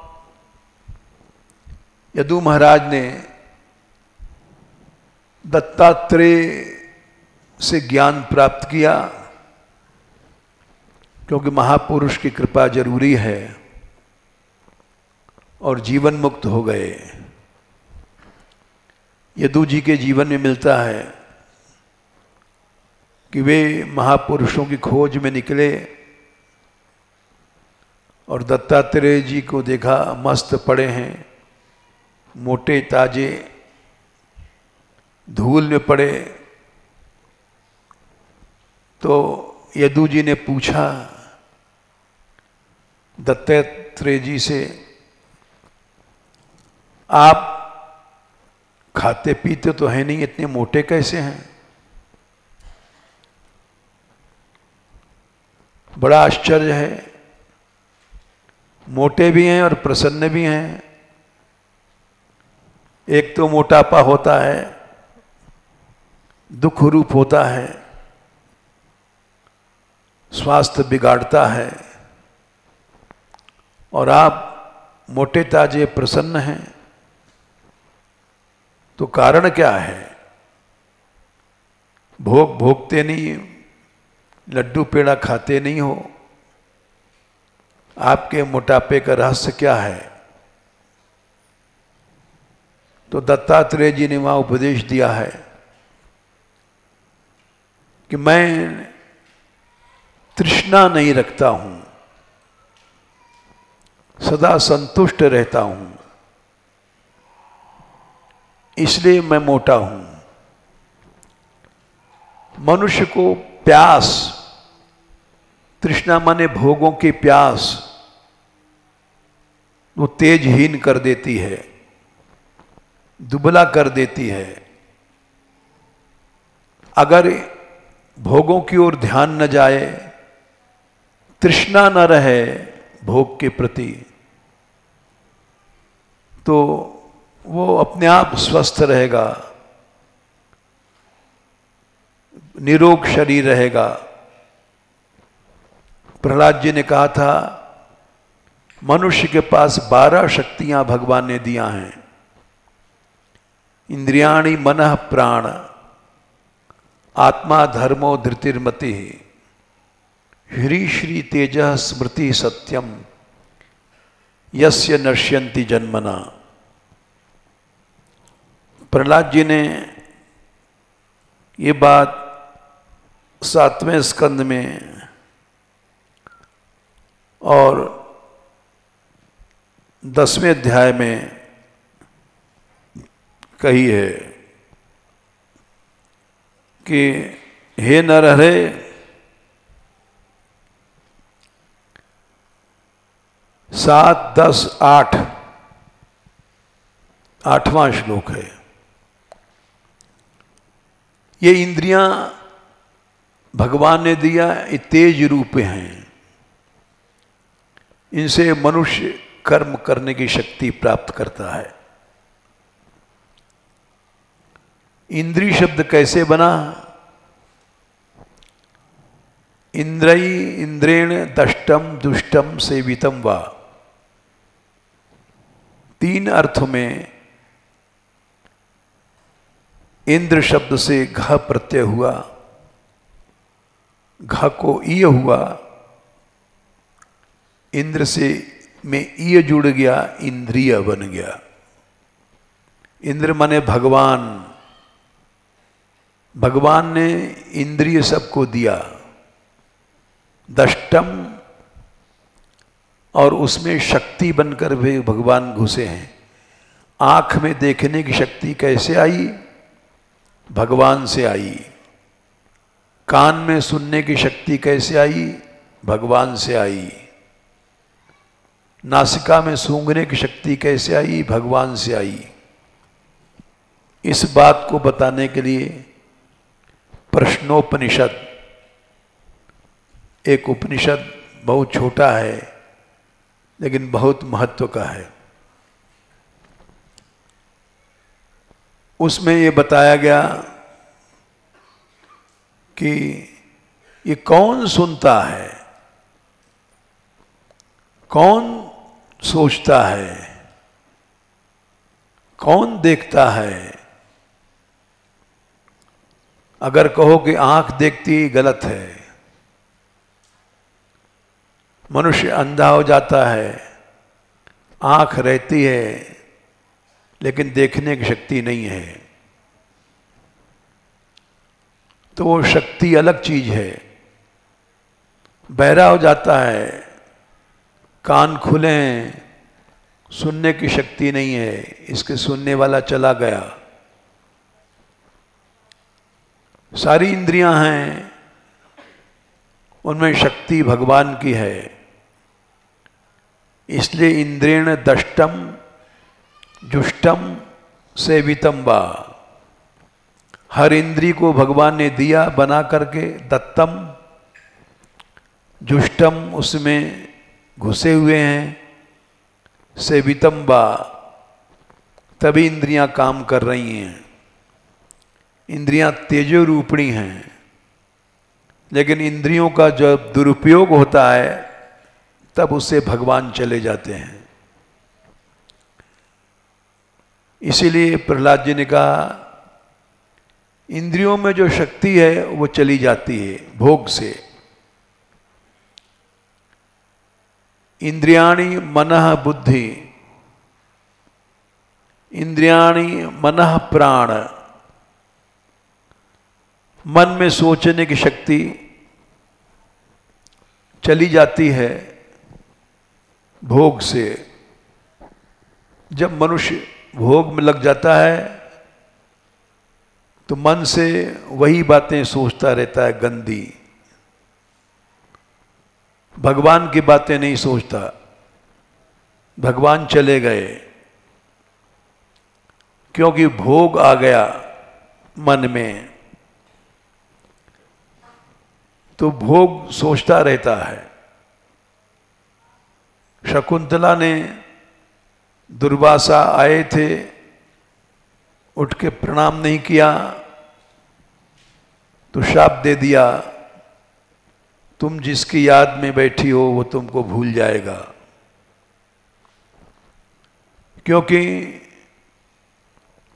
यदु महाराज ने दत्तात्रेय से ज्ञान प्राप्त किया, क्योंकि महापुरुष की कृपा जरूरी है, और जीवन मुक्त हो गए। यदु जी के जीवन में मिलता है कि वे महापुरुषों की खोज में निकले और दत्तात्रेय जी को देखा मस्त पड़े हैं, मोटे ताजे, धूल में पड़े तो यदु जी ने पूछा दत्तात्रेय जी से, आप खाते पीते तो है नहीं, इतने मोटे कैसे हैं? बड़ा आश्चर्य है, मोटे भी हैं और प्रसन्न भी हैं। एक तो मोटापा होता है, दुख रूप होता है, स्वास्थ्य बिगाड़ता है, और आप मोटे ताजे प्रसन्न हैं, तो कारण क्या है? भोग भोगते नहीं, लड्डू पेड़ा खाते नहीं हो, आपके मोटापे का रहस्य क्या है? तो दत्तात्रेय जी ने वहां उपदेश दिया है कि मैं तृष्णा नहीं रखता हूं, सदा संतुष्ट रहता हूं, इसलिए मैं मोटा हूं। मनुष्य को प्यास, तृष्णा माने भोगों की प्यास, वो तेजहीन कर देती है, दुबला कर देती है। अगर भोगों की ओर ध्यान न जाए, तृष्णा न रहे भोग के प्रति, तो वो अपने आप स्वस्थ रहेगा, निरोग शरीर रहेगा। प्रहलाद जी ने कहा था, मनुष्य के पास 12 शक्तियां भगवान ने दिया हैं। इंद्रियाणि मनः प्राण, आत्मा धर्मो धृतिर्मति, ह्री श्री तेजः स्मृति सत्यम, यस्य नश्यन्ति जन्मना। प्रहलाद जी ने ये बात 7वें स्कंद में और 10वें अध्याय में कही है कि हे नरहरे, 7, 10, 8, 8वां श्लोक है। ये इंद्रियां भगवान ने दिया, ये तेज रूप हैं, इनसे मनुष्य कर्म करने की शक्ति प्राप्त करता है। इंद्रिय शब्द कैसे बना? इंद्रई इंद्रेण दष्टम दुष्टम सेवितम वा। 3 अर्थों में इंद्र शब्द से घ प्रत्यय हुआ, घ को ईय हुआ, इंद्र से में ईय जुड़ गया, इंद्रिय बन गया। इंद्र माने भगवान, भगवान ने इंद्रिय सबको दिया। दष्टम, और उसमें शक्ति बनकर भी भगवान घुसे हैं। आंख में देखने की शक्ति कैसे आई? भगवान से आई। कान में सुनने की शक्ति कैसे आई? भगवान से आई। नासिका में सूंघने की शक्ति कैसे आई? भगवान से आई। इस बात को बताने के लिए प्रश्नोपनिषद, एक उपनिषद बहुत छोटा है लेकिन बहुत महत्व का है। उसमें ये बताया गया कि ये कौन सुनता है, कौन सोचता है, कौन देखता है। अगर कहो कि आंख देखती, गलत है। मनुष्य अंधा हो जाता है, आंख रहती है लेकिन देखने की शक्ति नहीं है, तो वो शक्ति अलग चीज है। बहरा हो जाता है, कान खुले हैं, सुनने की शक्ति नहीं है, इसके सुनने वाला चला गया, सारी इंद्रियां हैं, उनमें शक्ति भगवान की है। इसलिए इंद्रेण दष्टम जुष्टम सेवितम वा, हर इंद्री को भगवान ने दिया बना करके, दत्तम जुष्टम उसमें घुसे हुए हैं, सेवितम वा तभी इंद्रियां काम कर रही हैं। इंद्रियां तेजो रूपणी हैं, लेकिन इंद्रियों का जब दुरुपयोग होता है तब उससे भगवान चले जाते हैं। इसीलिए प्रहलाद जी ने कहा इंद्रियों में जो शक्ति है वो चली जाती है भोग से। इंद्रियाणि मनः बुद्धि, इंद्रियाणि मनः प्राण, मन में सोचने की शक्ति चली जाती है भोग से। जब मनुष्य भोग में लग जाता है तो मन से वही बातें सोचता रहता है गंदी, भगवान की बातें नहीं सोचता। भगवान चले गए क्योंकि भोग आ गया मन में, तो भोग सोचता रहता है। शकुंतला ने, दुर्वासा आए थे, उठ के प्रणाम नहीं किया तो शाप दे दिया, तुम जिसकी याद में बैठी हो वो तुमको भूल जाएगा। क्योंकि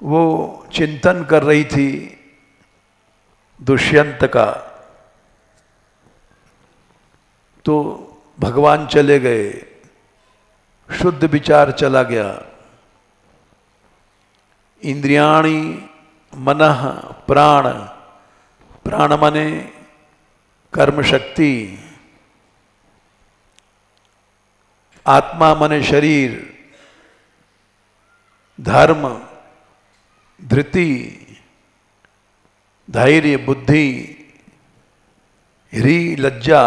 वो चिंतन कर रही थी दुष्यंत का, तो भगवान चले गए, शुद्ध विचार चला गया। इंद्रियाणि मनः प्राण, प्राण माने कर्म शक्ति, आत्मा माने शरीर, धर्म, धृति, धैर्य, बुद्धि, ह्री, लज्जा,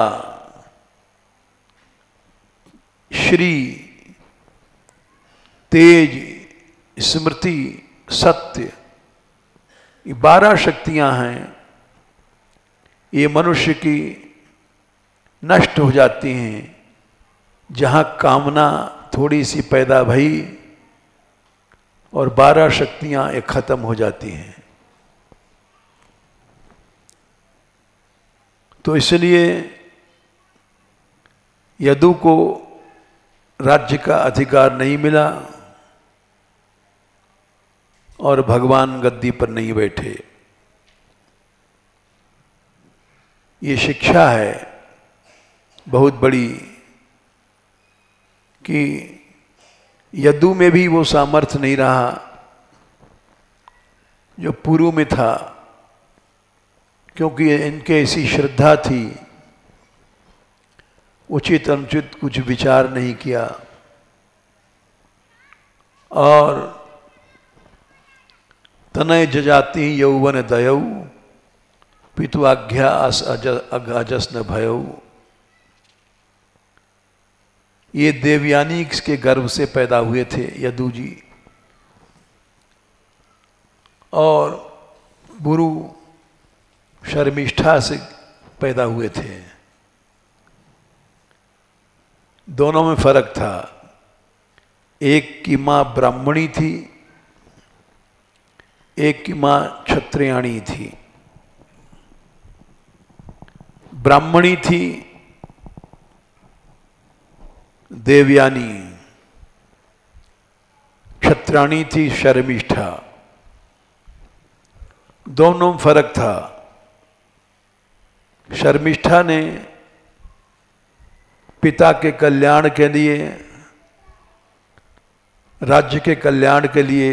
श्री, तेज, स्मृति, सत्य, ये 12 शक्तियां हैं। ये मनुष्य की नष्ट हो जाती हैं जहां कामना थोड़ी सी पैदा भई और 12 शक्तियां एक खत्म हो जाती हैं। तो इसलिए यदु को राज्य का अधिकार नहीं मिला और भगवान गद्दी पर नहीं बैठे। ये शिक्षा है बहुत बड़ी कि यदु में भी वो सामर्थ्य नहीं रहा जो पूर्व में था, क्योंकि इनके ऐसी श्रद्धा थी, उचित अनुचित कुछ विचार नहीं किया और तनय जजाति यौवन दयौ पितु आज्ञा अजस न भयौ। ये देवयानी के गर्भ से पैदा हुए थे यदु जी, और गुरु शर्मिष्ठा से पैदा हुए थे। दोनों में फर्क था। एक की मां ब्राह्मणी थी, एक की मां क्षत्रियाणी थी। ब्राह्मणी थी देवयानी, क्षत्राणी थी शर्मिष्ठा। दोनों में फर्क था। शर्मिष्ठा ने पिता के कल्याण के लिए, राज्य के कल्याण के लिए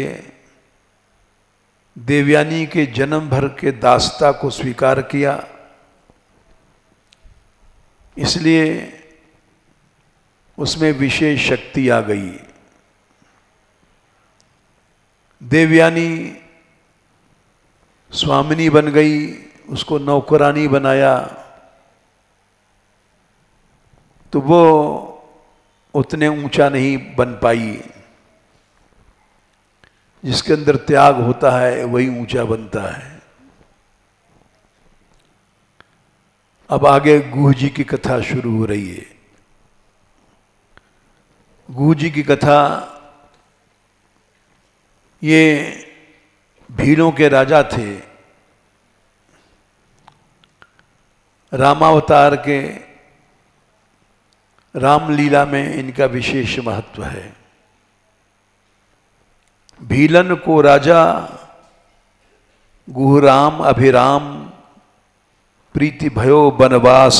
देवयानी के जन्म भर के दासता को स्वीकार किया। इसलिए उसमें विशेष शक्ति आ गई। देवयानी स्वामिनी बन गई, उसको नौकरानी बनाया, तो वो उतने ऊंचा नहीं बन पाई। जिसके अंदर त्याग होता है वही ऊंचा बनता है। अब आगे गुह जी की कथा शुरू हो रही है। गुह जी की कथा, ये भीलों के राजा थे। रामावतार के रामलीला में इनका विशेष महत्व है। भीलन को राजा गुहराम अभिराम, प्रीति भयो बनवास,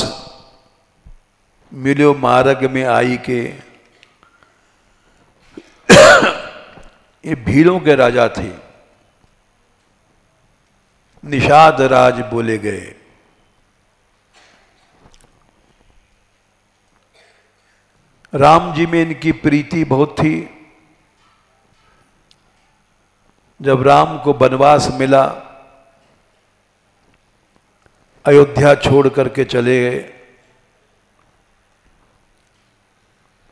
मिलो मार्ग में आई के। ये भीलों के राजा थे। निषाद राज बोले गए। राम जी में इनकी प्रीति बहुत थी। जब राम को वनवास मिला, अयोध्या छोड़ करके चले गए,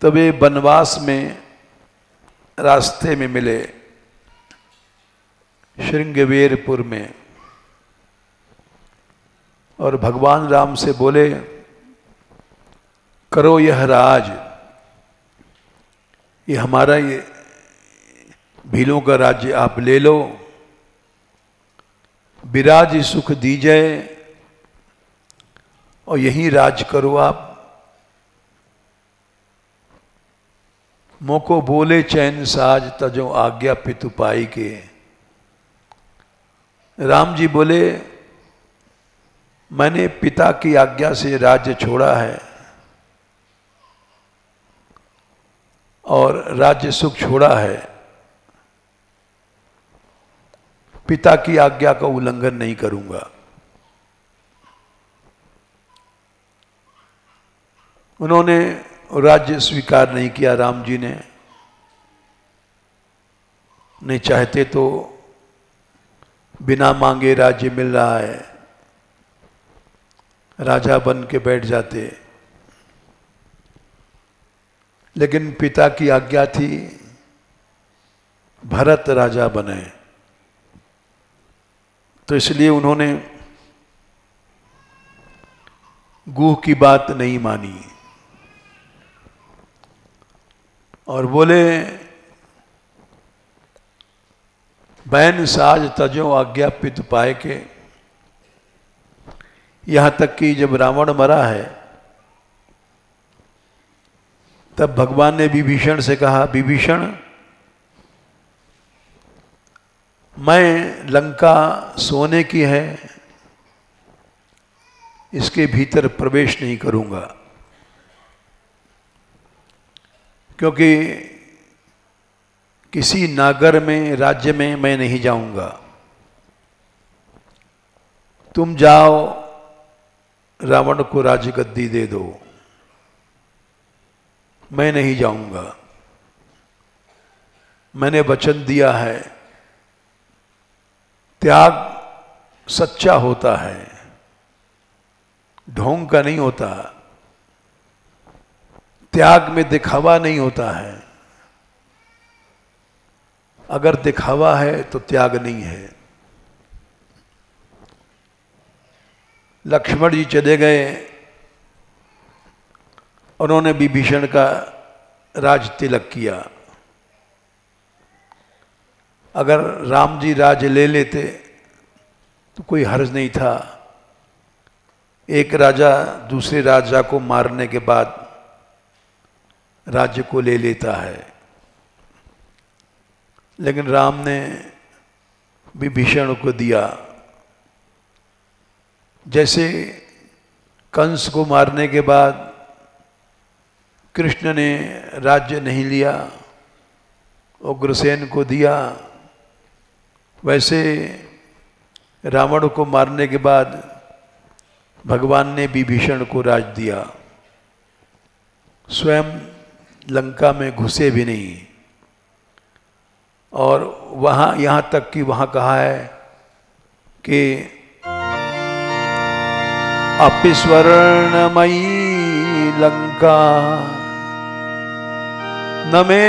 तब ये वनवास में रास्ते में मिले श्रृंगवेरपुर में, और भगवान राम से बोले, करो यह राज, ये हमारा ये भीलों का राज्य आप ले लो, विराज सुख दीजिए और यही राज करो आप। मोको बोले चैन साज, तजो आज्ञा पितु पाई के। राम जी बोले, मैंने पिता की आज्ञा से राज्य छोड़ा है और राज्य सुख छोड़ा है, पिता की आज्ञा का उल्लंघन नहीं करूंगा। उन्होंने राज्य स्वीकार नहीं किया। राम जी ने नहीं चाहते तो बिना मांगे राज्य मिल रहा है, राजा बन के बैठ जाते। लेकिन पिता की आज्ञा थी भरत राजा बने, तो इसलिए उन्होंने गुह की बात नहीं मानी और बोले, बैन साज तजो आज्ञा पितु पाए के। यहां तक कि जब रावण मरा है, तब भगवान ने विभीषण से कहा, विभीषण, मैं लंका सोने की है, इसके भीतर प्रवेश नहीं करूंगा, क्योंकि किसी नागर में राज्य में मैं नहीं जाऊंगा। तुम जाओ, रावण को राजगद्दी दे दो, मैं नहीं जाऊंगा। मैंने वचन दिया है। त्याग सच्चा होता है, ढोंग का नहीं होता। त्याग में दिखावा नहीं होता है। अगर दिखावा है तो त्याग नहीं है। लक्ष्मण जी चले गए, उन्होंने विभीषण का राज तिलक किया। अगर राम जी राज ले लेते तो कोई हर्ज नहीं था। एक राजा दूसरे राजा को मारने के बाद राज्य को ले लेता है, लेकिन राम ने विभीषण को दिया। जैसे कंस को मारने के बाद कृष्ण ने राज्य नहीं लिया, उग्रसेन को दिया, वैसे रावण को मारने के बाद भगवान ने विभीषण को राज दिया। स्वयं लंका में घुसे भी नहीं, और वहाँ यहाँ तक कि वहाँ कहा है कि अपि स्वर्णमयी लंका न मे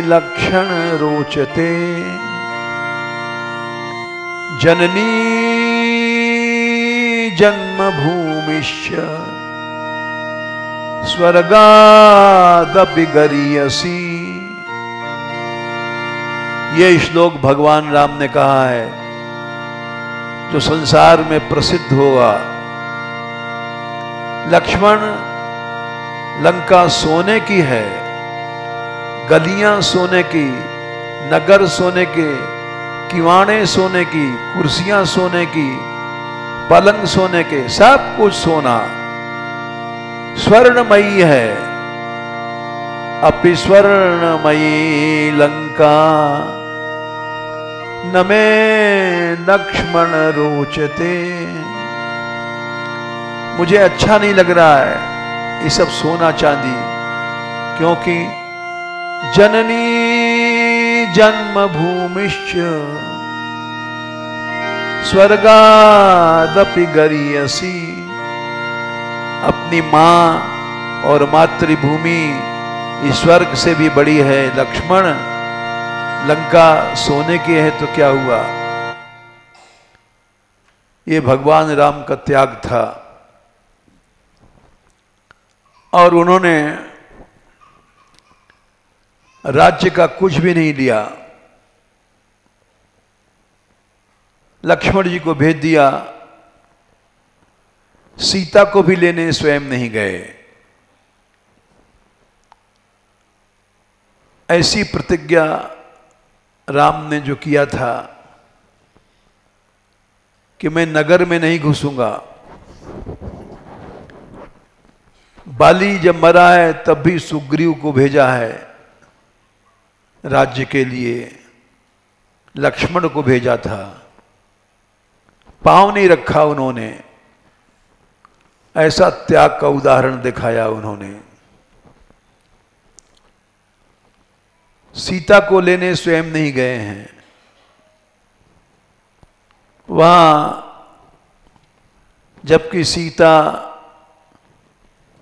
लक्षण रोचते जननी जन्मभूमिश्च स्वर्गादपि गरीयसी। ये श्लोक भगवान राम ने कहा है जो संसार में प्रसिद्ध होगा। लक्ष्मण, लंका सोने की है, गलियां सोने की, नगर सोने के, किवाड़े सोने की, कुर्सियां सोने की, पलंग सोने के, सब कुछ सोना, स्वर्णमयी है। अपि स्वर्णमयी लंका न मे लक्ष्मण रोचते। मुझे अच्छा नहीं लग रहा है ये सब सोना चांदी, क्योंकि जननी जन्मभूमिश्च स्वर्गादपि गरीयसी। अपनी मां और मातृभूमि इस स्वर्ग से भी बड़ी है। लक्ष्मण, लंका सोने की है तो क्या हुआ। ये भगवान राम का त्याग था और उन्होंने राज्य का कुछ भी नहीं लिया। लक्ष्मण जी को भेज दिया, सीता को भी लेने स्वयं नहीं गए। ऐसी प्रतिज्ञा राम ने जो किया था कि मैं नगर में नहीं घुसूंगा। बाली जब मरा है तब भी सुग्रीव को भेजा है राज्य के लिए, लक्ष्मण को भेजा था, पांव नहीं रखा उन्होंने। ऐसा त्याग का उदाहरण दिखाया उन्होंने। सीता को लेने स्वयं नहीं गए हैं। वहां जबकि सीता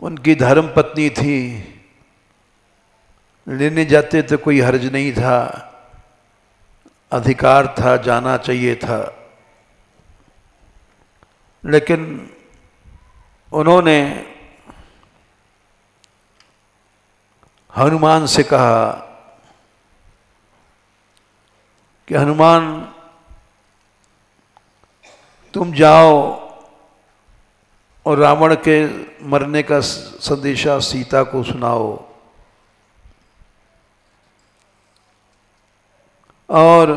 उनकी धर्म पत्नी थी, लेने जाते तो कोई हर्ज नहीं था, अधिकार था, जाना चाहिए था। लेकिन उन्होंने हनुमान से कहा कि हनुमान तुम जाओ और रावण के मरने का संदेशा सीता को सुनाओ और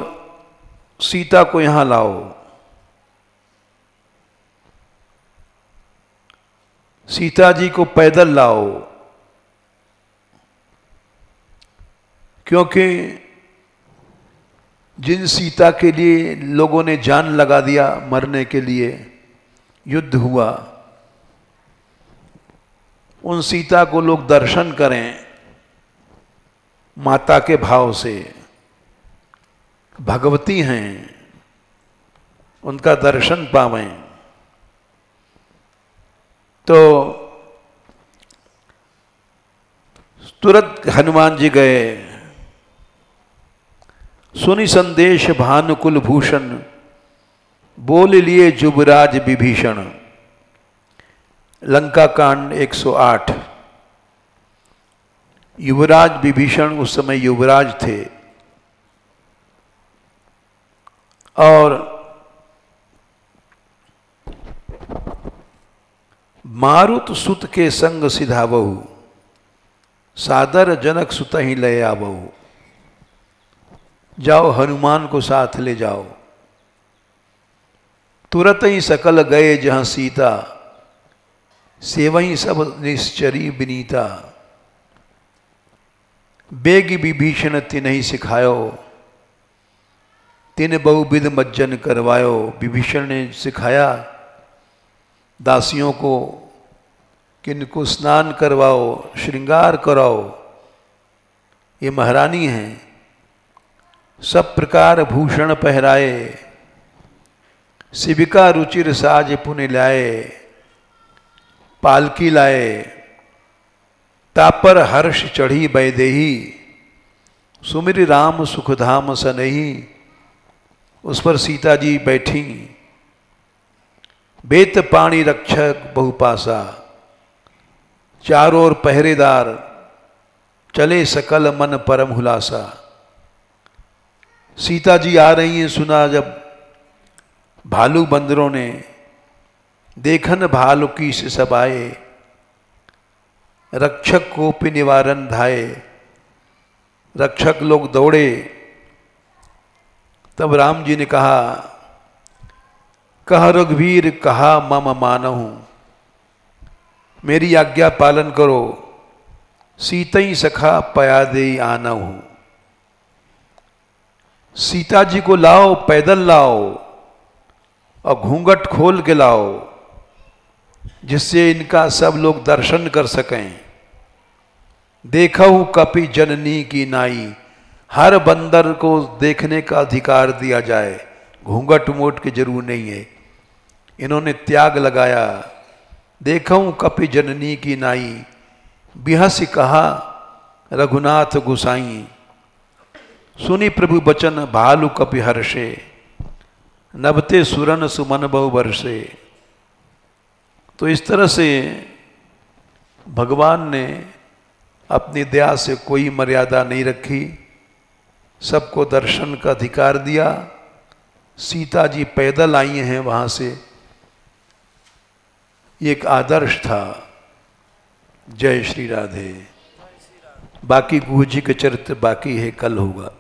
सीता को यहां लाओ। सीता जी को पैदल लाओ, क्योंकि जिन सीता के लिए लोगों ने जान लगा दिया मरने के लिए, युद्ध हुआ, उन सीता को लोग दर्शन करें माता के भाव से। भगवती हैं, उनका दर्शन पावें। तो तुरंत हनुमान जी गए। सुनि संदेश भानुकुल भूषण, बोल लिए जुबराज विभीषण। लंका कांड 108। युवराज विभीषण उस समय युवराज थे और मारुत सुत के संग सिधावहु, सादर जनक सुत ही लय आवहु। जाओ हनुमान को साथ ले जाओ। तुरत ही सकल गए जहां सीता, सेवही सब निश्चरी विनीता। बेग विभीषण तिन्हि सिखायो, तिन बहुविध मज्जन करवायो। विभीषण ने सिखाया दासियों को कि इनको स्नान करवाओ, श्रृंगार कराओ, ये महारानी हैं। सब प्रकार भूषण पहराए, शिविका रुचिर साज पुन लाए। पालकी लाए, तापर हर्ष चढ़ी बैदेही, सुमिर राम सुखधाम सनही। उस पर सीता जी बैठी, बेत पाणी रक्षक बहुपासा, चारों ओर पहरेदार, चले सकल मन परम हुलासा। सीता जी आ रही हैं, सुना जब भालू बंदरों ने, देखन भालू की से सब आए, रक्षक को पे निवारण धाये। रक्षक लोग दौड़े। तब राम जी ने कहा, कह रघुवीर कहा मम मानहूं, मेरी आज्ञा पालन करो, सीतई सखा पया दे आनहूं। सीता जी को लाओ, पैदल लाओ और घूंघट खोल के लाओ, जिससे इनका सब लोग दर्शन कर सकें। देखहु कपि जननी की नाई, हर बंदर को देखने का अधिकार दिया जाए, घूंघट मोट की जरूर नहीं है। इन्होंने त्याग लगाया। देखहु कपि जननी की नाई, बिहस कहा रघुनाथ गुसाई। सुनी प्रभु बचन भालु कपि हर्षे, नभते सुरन सुमन बहु वर्षे। तो इस तरह से भगवान ने अपनी दया से कोई मर्यादा नहीं रखी, सबको दर्शन का अधिकार दिया। सीता जी पैदल आई हैं वहां से, ये एक आदर्श था। जय श्री राधे। बाकी गुरु जी के चरित्र बाकी है, कल होगा।